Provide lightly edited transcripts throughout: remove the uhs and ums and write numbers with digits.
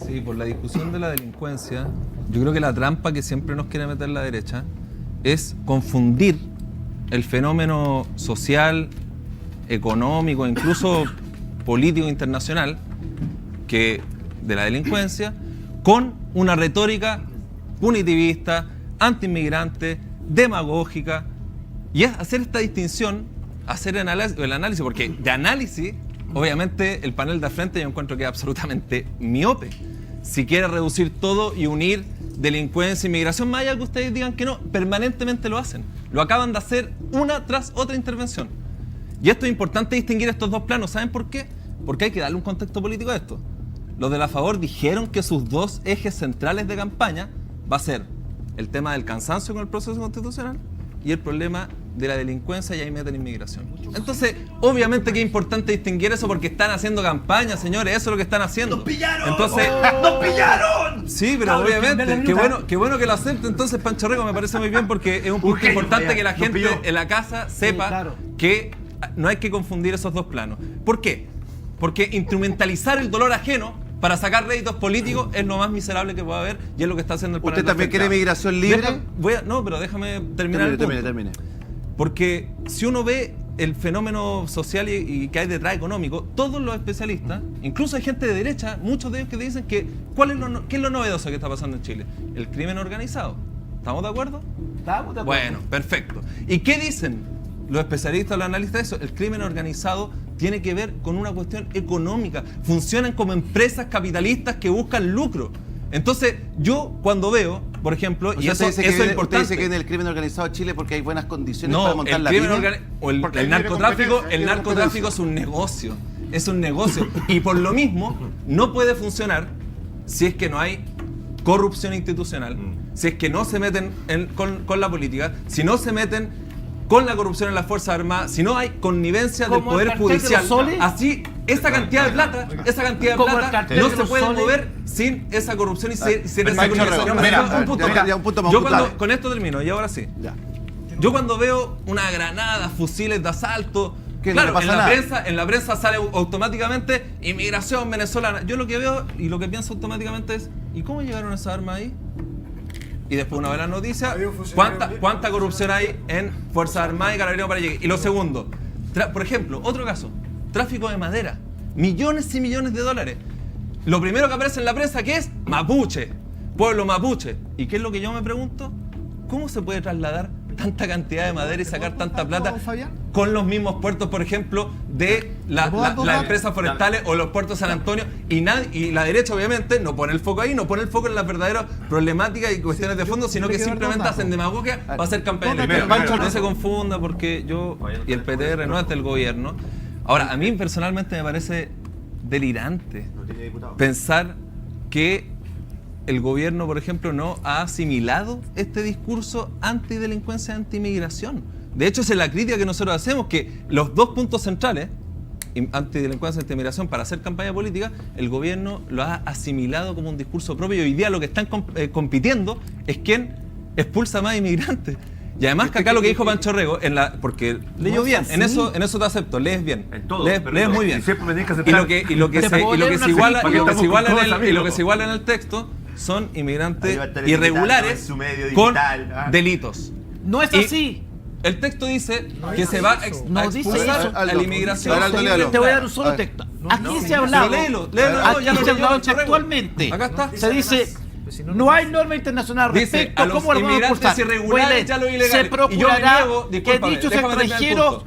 Sí, por la discusión de la delincuencia, yo creo que la trampa que siempre nos quiere meter la derecha es confundir el fenómeno social, económico, incluso político internacional de la delincuencia con una retórica punitivista, antiinmigrante, demagógica, y es hacer esta distinción, hacer el análisis, porque de análisis, obviamente, el panel de frente yo encuentro que es absolutamente miope. Si quiere reducir todo y unir delincuencia, inmigración, más allá que ustedes digan que no, permanentemente lo hacen. Lo acaban de hacer una tras otra intervención. Y esto es importante distinguir estos dos planos. ¿Saben por qué? Porque hay que darle un contexto político a esto. Los de la favor dijeron que sus dos ejes centrales de campaña va a ser el tema del cansancio con el proceso constitucional y el problema de la delincuencia, y ahí meten inmigración. Entonces, obviamente que es importante distinguir eso porque están haciendo campaña, señores, eso es lo que están haciendo. ¡Nos pillaron! Entonces, ¡Nos pillaron! Sí, pero obviamente, qué bueno que lo acepte entonces Pancho Rego, me parece muy bien porque es un punto importante que la gente en la casa sepa que no hay que confundir esos dos planos. ¿Por qué? Porque instrumentalizar el dolor ajeno para sacar réditos políticos es lo más miserable que puede haber y es lo que está haciendo el panel. ¿Usted también quiere migración libre? No, pero déjame terminar. Termine. Porque si uno ve el fenómeno social y que hay detrás económico, todos los especialistas, incluso hay gente de derecha, muchos de ellos que dicen que ¿qué es lo novedoso que está pasando en Chile? El crimen organizado. ¿Estamos de acuerdo? Estamos de acuerdo. Bueno, perfecto. ¿Y qué dicen los especialistas, los analistas de eso? El crimen organizado tiene que ver con una cuestión económica. Funcionan como empresas capitalistas que buscan lucro. Entonces, yo cuando veo, por ejemplo, y eso es importante. ¿Usted dice que en el crimen organizado en Chile porque hay buenas condiciones no, para montar la vida? El narcotráfico es un negocio. Es un negocio. Y por lo mismo, no puede funcionar si es que no hay corrupción institucional, si es que no se meten con la política, si no se meten con la corrupción en las Fuerzas Armadas, si no hay connivencia del Poder Judicial. Así, esa cantidad de plata no se puede mover sin esa corrupción y sin esa corrupción. Un punto más. Con esto termino, y ahora sí. Ya. Yo cuando veo una granada, fusiles de asalto, claro, no en la prensa sale automáticamente inmigración venezolana. Yo lo que veo y lo que pienso automáticamente es, ¿y cómo llegaron esas armas ahí? Y después uno ve las noticias, ¿cuánta corrupción hay en Fuerzas Armadas y Carabineros para llegar? Y lo segundo, por ejemplo, otro caso, tráfico de madera, millones y millones de dólares. Lo primero que aparece en la prensa, ¿qué es? Mapuche, pueblo mapuche. ¿Y qué es lo que yo me pregunto? ¿Cómo se puede trasladar tanta cantidad de madera y sacar tanta plata con los mismos puertos, por ejemplo, de las empresas forestales o los puertos de San Antonio? Y la derecha, obviamente, no pone el foco ahí, no pone el foco en las verdaderas problemáticas y cuestiones de fondo, sino que simplemente hacen demagogia para hacer campaña. No se confunda porque yo y el PTR no es del gobierno. Ahora, a mí personalmente me parece delirante pensar que el gobierno, por ejemplo, no ha asimilado este discurso antidelincuencia, antimigración. De hecho, esa es la crítica que nosotros hacemos, que los dos puntos centrales, antidelincuencia, antimigración, para hacer campaña política, el gobierno lo ha asimilado como un discurso propio y hoy día lo que están compitiendo es quién expulsa más inmigrantes. Y además que acá lo que dijo Pancho Rego, porque leyó bien, en eso te acepto, lees bien, lees muy bien. Y lo que se iguala en el texto son inmigrantes irregulares con delitos. No es así. El texto dice que se va a expulsar a la inmigración. Te voy a dar un solo texto. Aquí se ha hablado. Léelo, ya lo leyó textualmente. Acá está. Se dice: no hay norma internacional respecto a cómo los inmigrantes irregulares ya lo ilegal. Se procurará que dichos extranjeros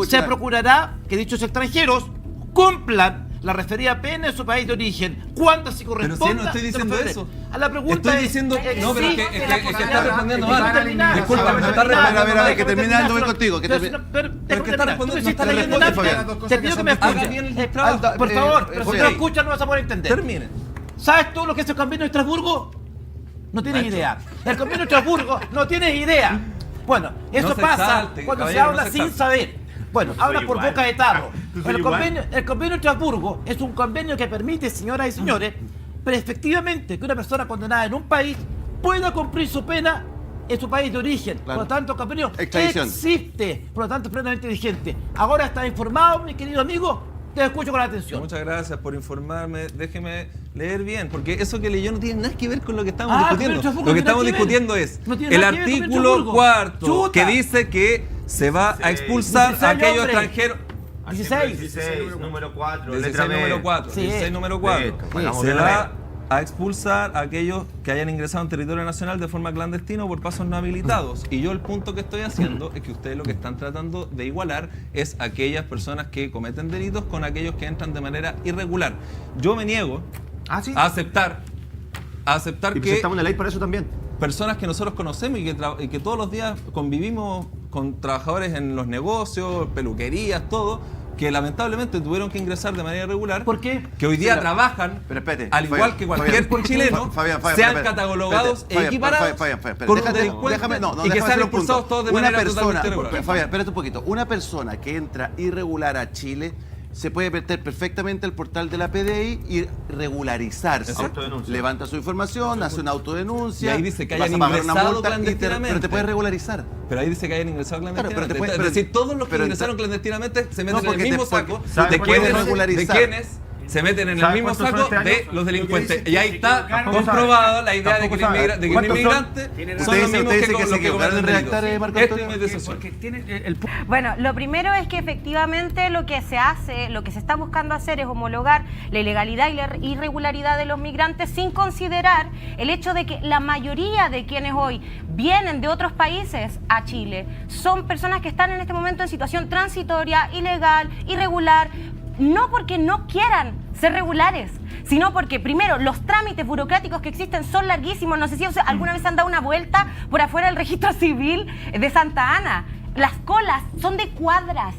se procurará que dichos extranjeros cumplan la referida pena en su país de origen, cuando así corresponda. Pero si no estoy diciendo eso. A la pregunta estoy diciendo, no, pero es que está respondiendo mal. Disculpa, está respondiendo mal. Que terminando voy contigo. Pero que está respondiendo, no está leyendo nada. Te pido que me escuches. Por favor, pero si no escuchas no vas a poder entender. Termine. ¿Sabes tú lo que es el convenio de Estrasburgo? No tienes idea. El convenio de Estrasburgo no tienes idea. Bueno, eso pasa cuando se habla sin saber. Bueno, habla por boca de tarro. El convenio de Estrasburgo es un convenio que permite, señoras y señores, pero efectivamente que una persona condenada en un país pueda cumplir su pena en su país de origen. Por lo tanto, el convenio existe. Por lo tanto, es plenamente vigente. Ahora estás informado, mi querido amigo. Te escucho con atención. Muchas gracias por informarme. Déjeme leer bien, porque eso que leyó no tiene nada que ver con lo que estamos Ah, discutiendo. pero Lo que estamos discutiendo es no tiene el nada que ver con artículo Estrasburgo. 4 Chuta. que dice que se va a expulsar a aquellos hombre. extranjeros. 16, número 4, 16 número 4. Sí. 16 número 4. Vamos Se bien a va ver. a expulsar a aquellos que hayan ingresado en territorio nacional de forma clandestina o por pasos no habilitados. Y yo el punto que estoy haciendo es que ustedes lo que están tratando de igualar es aquellas personas que cometen delitos con aquellos que entran de manera irregular. Yo me niego ¿Sí? a aceptar Y que presentamos una ley para eso también. personas que nosotros conocemos y que todos los días convivimos con trabajadores en los negocios, peluquerías, todo, que lamentablemente tuvieron que ingresar de manera irregular. ¿Por qué? Que hoy día Sí, trabajan, pero espérate, al igual Fabián, que cualquier Fabián, chileno, Fabián, sean espérate, catalogados espérate, e equiparados Fabián, con déjame- delincuentes déjame- no, y que déjame sean hacer un punto. expulsados todos de Una manera persona, totalmente irregular. Fabián, espérate un poquito. Una persona que entra irregular a Chile se puede meter perfectamente al portal de la PDI y regularizarse. Autodenuncia. Levanta su información, hace una autodenuncia. Y ahí dice que vas hayan a pagar una ingresado multa clandestinamente. pero te puedes regularizar. Pero ahí dice que hayan ingresado Claro, clandestinamente. pero te puede- Es decir, todos los que pero ingresaron ent- clandestinamente se No, meten en el porque mismo te- porque- saco ¿sabes de cuánto quienes, puede de regularizar? quienes se meten en el ¿Sabes mismo cuántos son saco este de año? los delincuentes. Lo Y ahí está Tampoco comprobado sabe. la idea de que Tampoco sabe. de que un ¿Cuántos son? inmigrante son Usted los dice- mismos usted dice que que los se que equivocaron cometen en redactar, delitos. Marco Esto Antonio. es mi decisión. Porque tiene el Bueno, lo primero es que efectivamente lo que se hace, lo que se está buscando hacer es homologar la ilegalidad y la irregularidad de los migrantes sin considerar el hecho de que la mayoría de quienes hoy vienen de otros países a Chile son personas que están en este momento en situación transitoria, ilegal, irregular, no porque no quieran ser regulares, sino porque primero los trámites burocráticos que existen son larguísimos. No sé si alguna vez han dado una vuelta por afuera del registro civil de Santa Ana. Las colas son de cuadras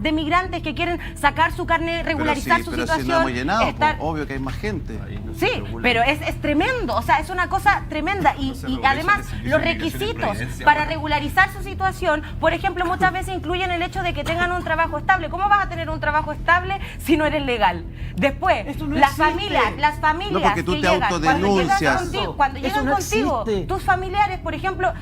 de migrantes que quieren sacar su carnet, regularizar su pero situación. si no hemos llenado, estar- obvio que hay más gente. Sí, pero es tremendo, o sea, es una cosa tremenda y además los requisitos para regularizar su situación, por ejemplo, muchas veces incluyen el hecho de que tengan un trabajo estable. ¿Cómo vas a tener un trabajo estable si no eres legal? Después, Esto no las existe. familias No, porque tú que te llegan, autodenuncias. cuando Eso llegan no contigo, existe. tus familiares, por ejemplo,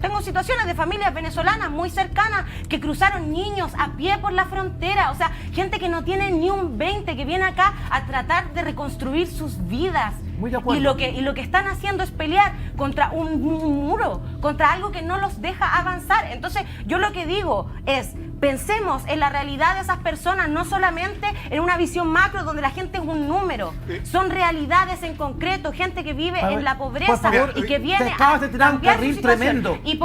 tengo situaciones de familias venezolanas muy cercanas que cruzaron niños a pie por la frontera, o sea, gente que no tiene ni un 20, que viene acá a tratar de reconstruir sus vidas. Muy de acuerdo. Y lo que están haciendo es pelear contra un muro, contra algo que no los deja avanzar. Entonces, yo lo que digo es, pensemos en la realidad de esas personas, no solamente en una visión macro donde la gente es un número. Son realidades en concreto, gente que vive en la pobreza por favor, y que te viene acabas de tirar un cambiar su carril situación. tremendo. Y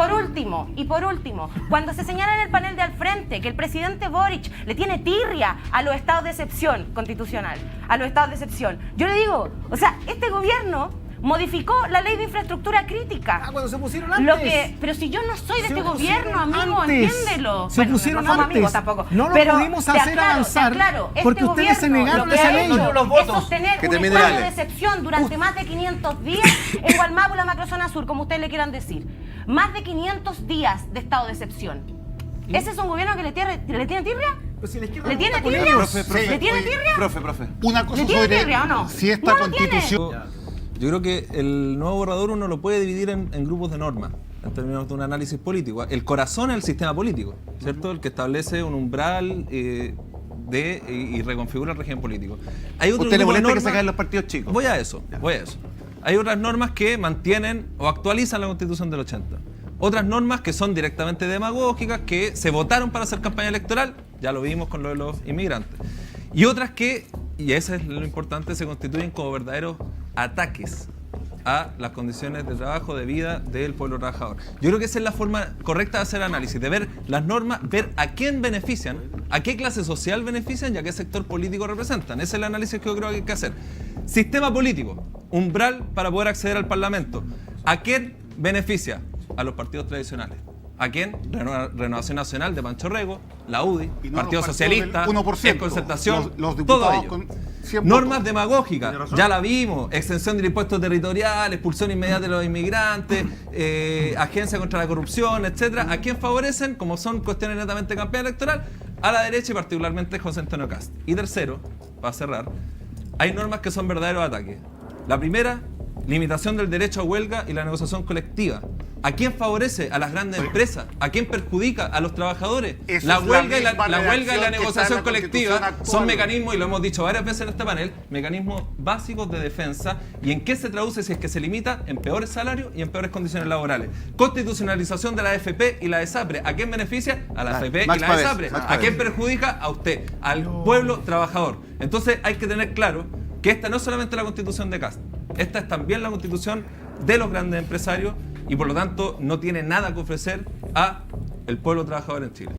por último, cuando se señala en el panel de al frente que el presidente Boric le tiene tirria a los estados de excepción constitucional, a los estados de excepción, yo le digo, o sea, este gobierno modificó la ley de infraestructura crítica. cuando se pusieron antes. Pero si yo no soy de Se este pusieron gobierno, amigo, antes. entiéndelo. Se pusieron no somos antes. amigos tampoco. No lo Pero pudimos te hacer aclaro, avanzar te aclaro, porque este ustedes se gobierno negaron lo que esa ha ley. hecho No los es votos. sostener Que un termine, estado dale. de excepción durante más de 500 días en Gualmapu, la macrozona sur, como ustedes le quieran decir. Más de 500 días de estado de excepción. ¿Ese es un gobierno que le tiene tirria? Pero si la izquierda ¿Le tiene vota con tirria? ellos. ¿Le tiene tirria? Profe. Una cosa ¿Le tiene sobre tirria o no? si esta No lo tiene. constitución... Yo creo que el nuevo borrador uno lo puede dividir en grupos de normas, en términos de un análisis político. El corazón es el sistema político, ¿cierto? El que establece un umbral y reconfigura el régimen político. Hay otro ¿Usted le grupo de molesta que normas- se caigan los partidos chicos? Voy a eso. Hay otras normas que mantienen o actualizan la Constitución del 80. Otras normas que son directamente demagógicas, que se votaron para hacer campaña electoral, ya lo vimos con lo de los inmigrantes. Y otras que, y eso es lo importante, se constituyen como verdaderos ataques a las condiciones de trabajo, de vida del pueblo trabajador. Yo creo que esa es la forma correcta de hacer análisis, de ver las normas, ver a quién benefician, a qué clase social benefician y a qué sector político representan. Ese es el análisis que yo creo que hay que hacer. Sistema político, umbral para poder acceder al Parlamento. ¿A quién beneficia? A los partidos tradicionales. ¿A quién? Renovación Nacional de Pancho Rego, la UDI, Y no Partido los partidos Socialista, del 1%, en Concertación, los todo diputados ello. con 100 Normas votos. demagógicas, Tiene razón. ya la vimos, exención del impuesto territorial, expulsión inmediata de los inmigrantes, agencia contra la corrupción, etcétera. ¿A quién favorecen? Como son cuestiones netamente de campaña electoral, a la derecha y particularmente José Antonio Kast. Y tercero, para cerrar, hay normas que son verdaderos ataques. La primera, limitación del derecho a huelga y la negociación colectiva. ¿A quién favorece? A las grandes empresas. ¿A quién perjudica? A los trabajadores. Eso La es huelga, la y la redacción que negociación está en la colectiva Constitución actual. son mecanismos, y lo hemos dicho varias veces en este panel, mecanismos básicos de defensa. ¿Y en qué se traduce si es que se limita? En peores salarios y en peores condiciones laborales. Constitucionalización de la AFP y la ESAPRE. ¿A quién beneficia? A la AFP y Max la Pavés, ESAPRE. Max ¿A Pavés. quién perjudica? A usted, al pueblo trabajador. Entonces hay que tener claro que esta no es solamente la Constitución de Kast, esta es también la Constitución de los grandes empresarios, y por lo tanto no tiene nada que ofrecer a el pueblo trabajador en Chile.